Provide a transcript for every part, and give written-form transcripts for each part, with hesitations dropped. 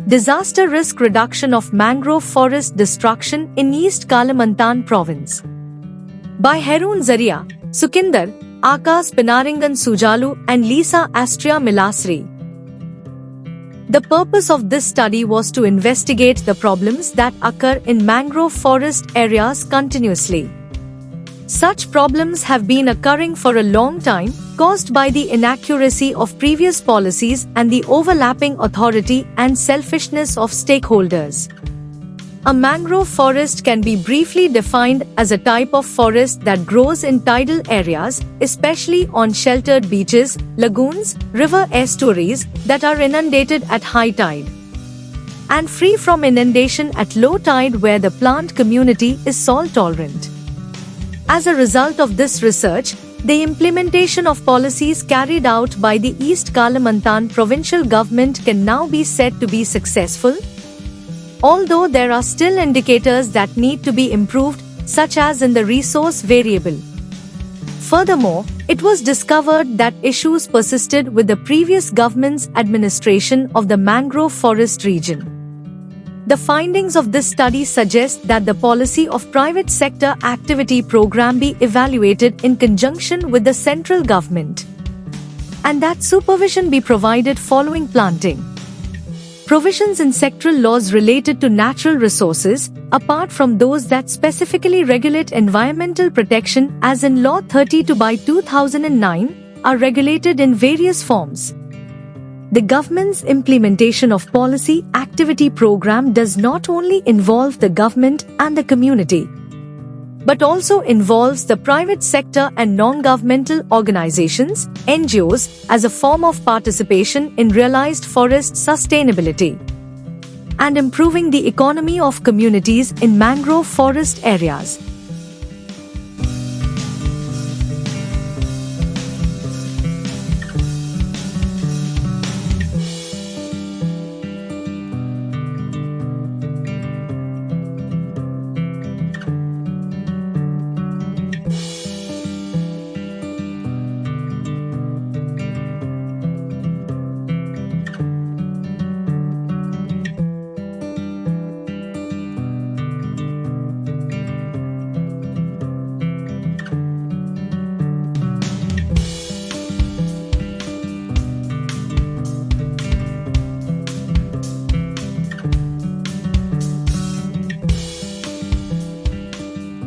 Disaster Risk Reduction of Mangrove Forest Destruction in East Kalimantan Province. By Harun Zaria, Sukinder, Akas Pinaringan Sujalu and Lisa Astria Milasri. The purpose of this study was to investigate the problems that occur in mangrove forest areas continuously. Such problems have been occurring for a long time, caused by the inaccuracy of previous policies and the overlapping authority and selfishness of stakeholders. A mangrove forest can be briefly defined as a type of forest that grows in tidal areas, especially on sheltered beaches, lagoons, river estuaries that are inundated at high tide, and free from inundation at low tide where the plant community is salt tolerant. As a result of this research, the implementation of policies carried out by the East Kalimantan provincial government can now be said to be successful, although there are still indicators that need to be improved, such as in the resource variable. Furthermore, it was discovered that issues persisted with the previous government's administration of the mangrove forest region. The findings of this study suggest that the policy of private sector activity program be evaluated in conjunction with the central government, and that supervision be provided following planting. Provisions in sectoral laws related to natural resources, apart from those that specifically regulate environmental protection as in Law 32/2009, are regulated in various forms. The government's implementation of policy activity program does not only involve the government and the community, but also involves the private sector and non-governmental organizations, NGOs, as a form of participation in realized forest sustainability and improving the economy of communities in mangrove forest areas.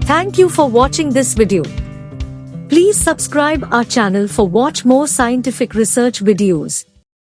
Thank you for watching this video. Please subscribe our channel for watch more scientific research videos.